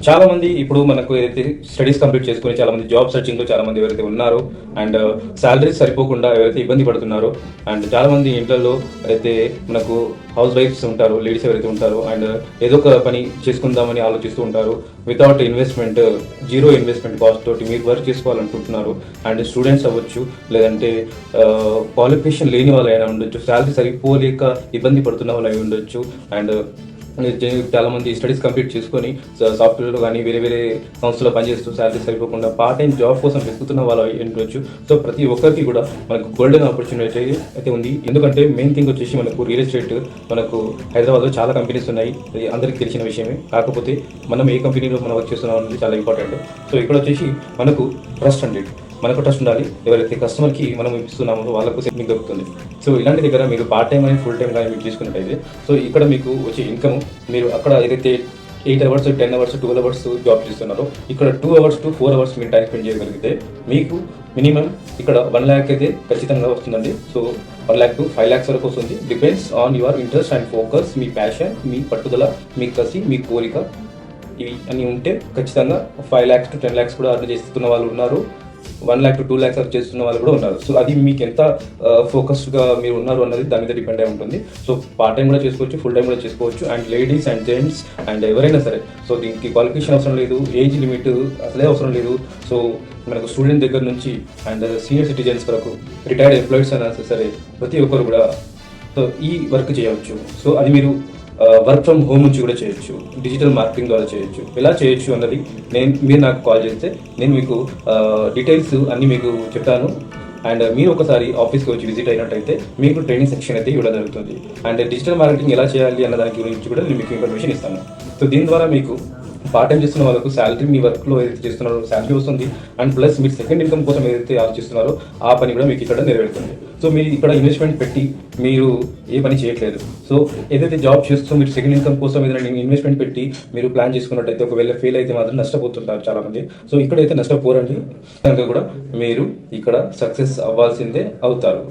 చాలా మంది ఇప్పుడు మనకు ఏదైతే స్టడీస్ కంప్లీట్ చేసుకుని చాలా మంది జాబ్ సర్చింగ్ లో చాలా మంది ఎవరైతే ఉన్నారో అండ్ శాలరీస్ సరిపోకుండా ఎవరైతే ఇబ్బంది పడుతున్నారో అండ్ చాలా మంది ఇంట్లో అయితే మనకు హౌస్ వైఫ్స్ ఉంటారు, లేడీస్ ఎవరైతే ఉంటారో అండ్ ఏదో ఒక పని చేసుకుందామని ఆలోచిస్తూ ఉంటారు. Without investment, zero investment cost తోటి మీరు వర్క్ చేసుకోవాలనుకుంటున్నారు. అండ్ స్టూడెంట్స్ అవ్వచ్చు, లేదంటే క్వాలిఫికేషన్ లేని వాళ్ళు అయినా ఉండొచ్చు, శాలరీ సరిపోలేక ఇబ్బంది పడుతున్న వాళ్ళు అయి ఉండొచ్చు. అండ్ చాలా మంది స్టడీస్ కంప్లీట్ చేసుకొని సాఫ్ట్వేర్లో కానీ వేరే వేరే సంస్థలో పనిచేస్తూ శాలరీ సరిపోకుండా పార్ట్ టైం జాబ్ కోసం వెతుకుతున్న వాళ్ళు ఉండొచ్చు. సో ప్రతి ఒక్కరికి కూడా మనకు గోల్డెన్ ఆపర్చునిటీ అయితే ఉంది. ఎందుకంటే మెయిన్ థింగ్ వచ్చేసి మనకు రియల్ ఎస్టేట్. మనకు హైదరాబాద్లో చాలా కంపెనీస్ ఉన్నాయి, అది అందరికీ తెలిసిన విషయమే. కాకపోతే మనం ఏ కంపెనీలో మనం వర్క్ చేస్తున్నాం అనేది చాలా ఇంపార్టెంట్. సో ఇక్కడ వచ్చేసి మనకు ట్రస్ట్ అండి, మనకు ట్రస్ట్ ఉండాలి. ఎవరైతే కస్టమర్కి మనం ఇస్తున్నామో వాళ్ళకు మీకు దొరుకుతుంది. సో ఇలాంటి దగ్గర మీరు పార్ట్ టైం అని ఫుల్ టైం కానీ మీరు తీసుకున్నట్టయితే సో ఇక్కడ మీకు వచ్చే ఇన్కమ్, మీరు అక్కడ ఏదైతే 8 hours 10 hours 12 hours జాబ్ చేస్తున్నారో ఇక్కడ 2 hours to 4 hours మీరు టైం స్పెండ్ చేయగలిగితే మీకు మినిమం ఇక్కడ 1 lakh అయితే ఖచ్చితంగా వస్తుందండి. సో 1 lakh to 5 lakhs వరకు వస్తుంది. Depends on your interest and focus, మీ ప్యాషన్, మీ పట్టుదల, మీ కసి, మీ కోరిక, ఇవి అన్నీ ఉంటే ఖచ్చితంగా 5 lakhs to 10 lakhs కూడా అర్న్ చేస్తున్న వాళ్ళు ఉన్నారు. 1 lakh to 2 lakhs అర్న్ చేస్తున్న వాళ్ళు కూడా ఉన్నారు. సో అది మీకు ఎంత ఫోకస్డ్గా మీరు ఉన్నారు అన్నది దాని మీద డిపెండ్ అయి ఉంటుంది. సో పార్ట్ టైం కూడా చేసుకోవచ్చు, ఫుల్ టైం కూడా చేసుకోవచ్చు. And ladies and gents and ఎవరైనా సరే, సో దీనికి క్వాలిఫికేషన్ అవసరం లేదు, ఏజ్ లిమిట్ అసలే అవసరం లేదు. సో మనకు స్టూడెంట్ దగ్గర నుంచి అండ్ సీనియర్ సిటిజన్స్ వరకు, రిటైర్డ్ ఎంప్లాయీస్ అయినా సరే ప్రతి ఒక్కరు కూడా సో ఈ వర్క్ చేయవచ్చు. సో అది మీరు వర్క్ ఫ్రమ్ హోమ్ నుంచి కూడా చేయొచ్చు, డిజిటల్ మార్కెటింగ్ ద్వారా చేయొచ్చు. ఎలా చేయొచ్చు అన్నది మీరు నాకు కాల్ చేస్తే నేను మీకు డీటెయిల్స్ అన్నీ మీకు చెప్తాను. అండ్ మీరు ఒకసారి ఆఫీస్కి వచ్చి విజిట్ అయినట్టయితే మీకు ట్రైనింగ్ సెక్షన్ అయితే ఇవ్వడం జరుగుతుంది. అండ్ డిజిటల్ మార్కెటింగ్ ఎలా చేయాలి అన్న దాని గురించి కూడా నేను మీకు ఇన్ఫర్మేషన్ ఇస్తాను. సో దీని ద్వారా మీకు పార్ట్ టైం చేస్తున్న వాళ్ళకు శాలరీ, మీ వర్క్లో ఏదైతే చేస్తున్నారో శాలరీ వస్తుంది. అండ్ ప్లస్ మీరు సెకండ్ ఇన్కమ్ కోసం ఏదైతే ఆలోచిస్తున్నారో ఆ పని కూడా మీకు ఇక్కడ నెరవేరుతుంది. సో మీరు ఇక్కడ ఇన్వెస్ట్మెంట్ పెట్టి మీరు ఏ పని చేయట్లేదు. సో ఏదైతే జాబ్ చేస్తూ మీరు సెకండ్ ఇన్కమ్ కోసం ఏదైనా ఇన్వెస్ట్మెంట్ పెట్టి మీరు ప్లాన్ చేసుకున్నట్టయితే ఒకవేళ ఫెయిల్ అయితే మాత్రం నష్టపోతుంటారు చాలామంది. సో ఇక్కడైతే నష్టపోరండి, కనుక కూడా మీరు ఇక్కడ సక్సెస్ అవ్వాల్సిందే అవుతారు.